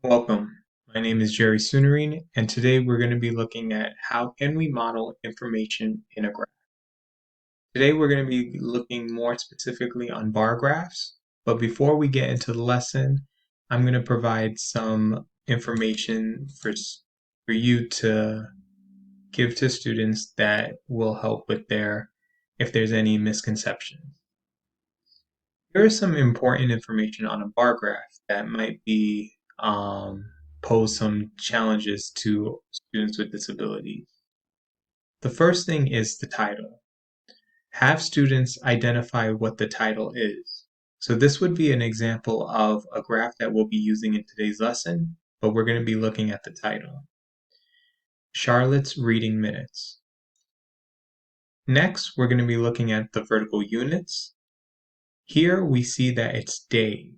Welcome. My name is Jerry Sunarine, and today we're going to be looking at how can we model information in a graph. Today we're going to be looking more specifically on bar graphs, but before we get into the lesson, I'm going to provide some information for you to give to students that will help with if there's any misconceptions. Here is some important information on a bar graph that might be pose some challenges to students with disabilities. The first thing is the title. Have students identify what the title is. So this would be an example of a graph that we'll be using in today's lesson, but we're going to be looking at the title. Charlotte's Reading Minutes. Next, we're going to be looking at the vertical units. Here we see that it's day.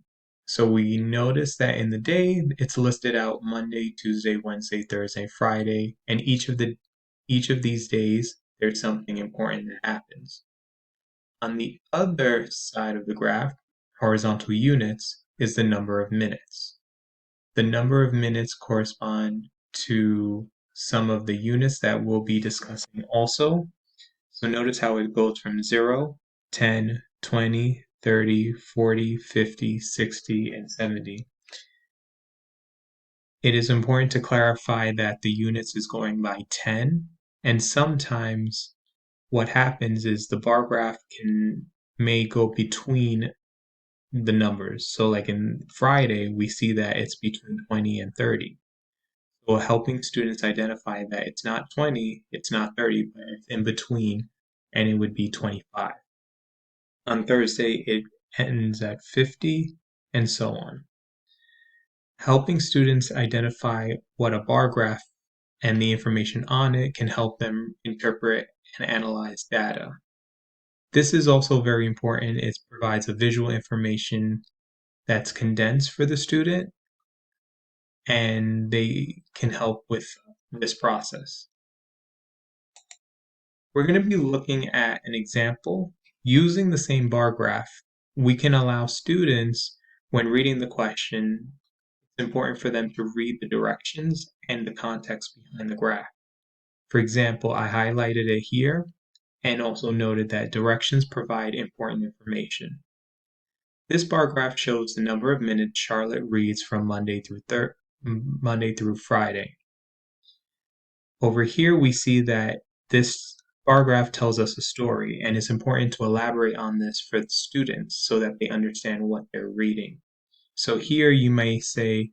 So we notice that in the day, it's listed out Monday, Tuesday, Wednesday, Thursday, Friday, and each of these days, there's something important that happens. On the other side of the graph, horizontal units, is the number of minutes. The number of minutes correspond to some of the units that we'll be discussing also. So notice how it goes from 0, 10, 20, 30, 40, 50, 60, and 70. It is important to clarify that the units is going by 10, and sometimes what happens is the bar graph may go between the numbers. So like in Friday, we see that it's between 20 and 30. So helping students identify that it's not 20, it's not 30, but it's in between, and it would be 25. On Thursday, it ends at 50, and so on. Helping students identify what a bar graph and the information on it can help them interpret and analyze data. This is also very important. It provides a visual information that's condensed for the student, and they can help with this process. We're going to be looking at an example. Using the same bar graph, we can allow students, when reading the question, it's important for them to read the directions and the context behind the graph. For example, I highlighted it here and also noted that directions provide important information. This bar graph shows the number of minutes Charlotte reads from Monday through Friday. Over here, we see that this bar graph tells us a story, and it's important to elaborate on this for the students so that they understand what they're reading. So here you may say,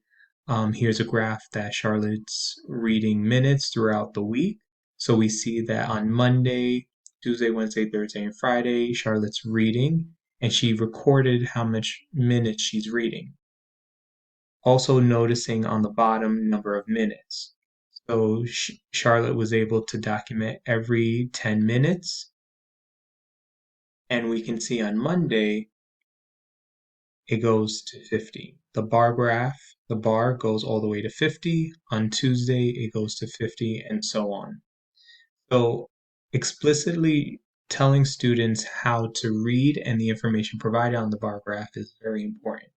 here's a graph that Charlotte's reading minutes throughout the week. So we see that on Monday, Tuesday, Wednesday, Thursday, and Friday, Charlotte's reading, and she recorded how much minutes she's reading. Also noticing on the bottom number of minutes. So Charlotte was able to document every 10 minutes. And we can see on Monday, it goes to 50. The bar graph, the bar goes all the way to 50. On Tuesday, it goes to 50, and so on. So explicitly telling students how to read and the information provided on the bar graph is very important.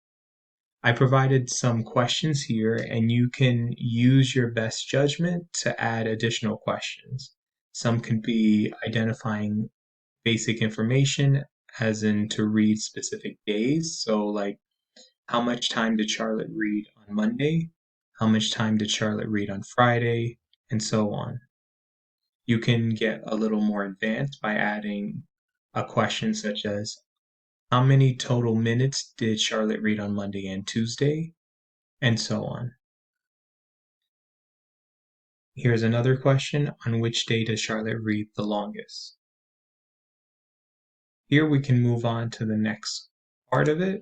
I provided some questions here, and you can use your best judgment to add additional questions. Some could be identifying basic information, as in to read specific days. So, like, how much time did Charlotte read on Monday? How much time did Charlotte read on Friday? And so on. You can get a little more advanced by adding a question such as, how many total minutes did Charlotte read on Monday and Tuesday? And so on. Here's another question. On which day does Charlotte read the longest? Here we can move on to the next part of it.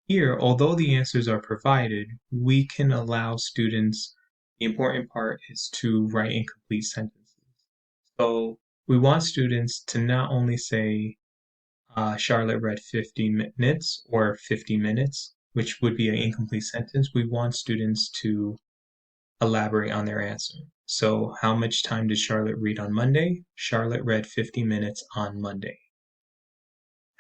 Here, although the answers are provided, we can allow students, the important part is to write incomplete sentences. So we want students to not only say, Charlotte read 50 minutes or 50 minutes, which would be an incomplete sentence. We want students to elaborate on their answer. So how much time did Charlotte read on Monday? Charlotte read 50 minutes on Monday.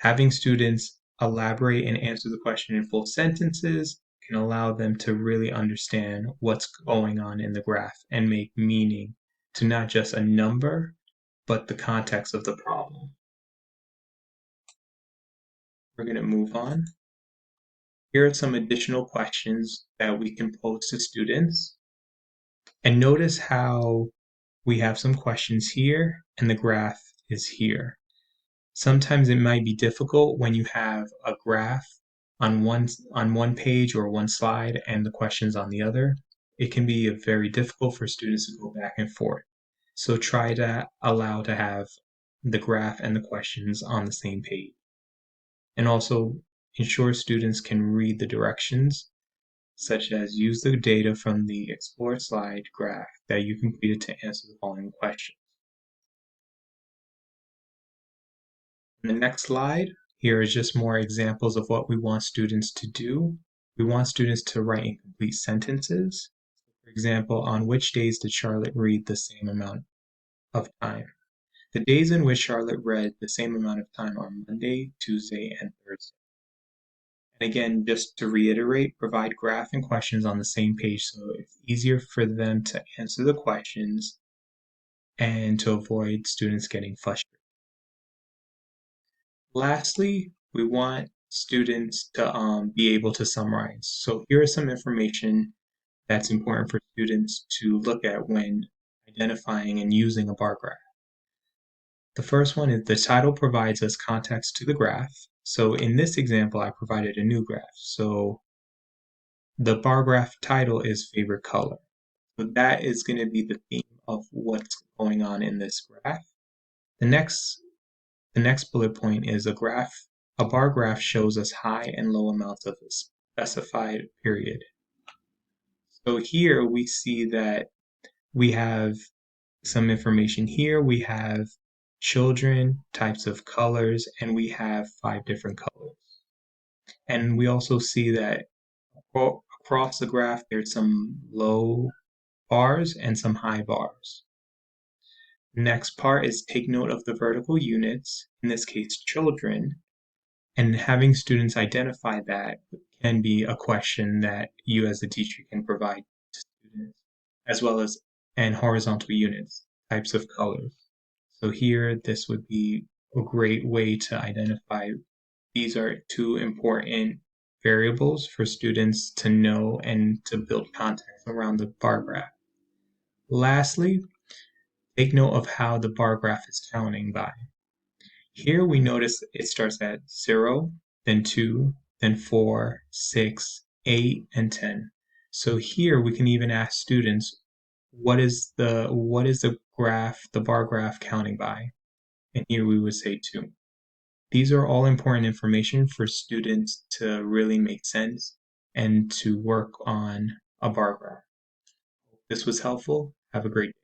Having students elaborate and answer the question in full sentences can allow them to really understand what's going on in the graph and make meaning to not just a number, but the context of the problem. We're going to move on. Here are some additional questions that we can pose to students. And notice how we have some questions here and the graph is here. Sometimes it might be difficult when you have a graph on one page or one slide and the questions on the other. It can be very difficult for students to go back and forth. So try to allow to have the graph and the questions on the same page. And also ensure students can read the directions, such as use the data from the Explore slide graph that you completed to answer the following questions. In the next slide, here is just more examples of what we want students to do. We want students to write incomplete sentences. For example, on which days did Charlotte read the same amount of time? The days in which Charlotte read the same amount of time are Monday, Tuesday, and Thursday. And again, just to reiterate, provide graph and questions on the same page so it's easier for them to answer the questions and to avoid students getting frustrated. Lastly, we want students to be able to summarize. So here is some information that's important for students to look at when identifying and using a bar graph. The first one is the title provides us context to the graph. So in this example, I provided a new graph. So the bar graph title is favorite color. So that is going to be the theme of what's going on in this graph. The next bullet point is a bar graph shows us high and low amounts of a specified period. So here we see that we have some information here. We have children, types of colors, and we have 5 different colors. And we also see that across the graph, there's some low bars and some high bars. Next part is take note of the vertical units, in this case children, and having students identify that can be a question that you as a teacher can provide to students, as well as and horizontal units, types of colors. So here, this would be a great way to identify these are 2 important variables for students to know and to build context around the bar graph. Lastly, take note of how the bar graph is counting by. Here we notice it starts at 0, then 2, then 4, 6, 8, and 10. So here we can even ask students, what is the bar graph counting by? And here we would say 2. These are all important information for students to really make sense and to work on a bar graph. This was helpful. Have a great day.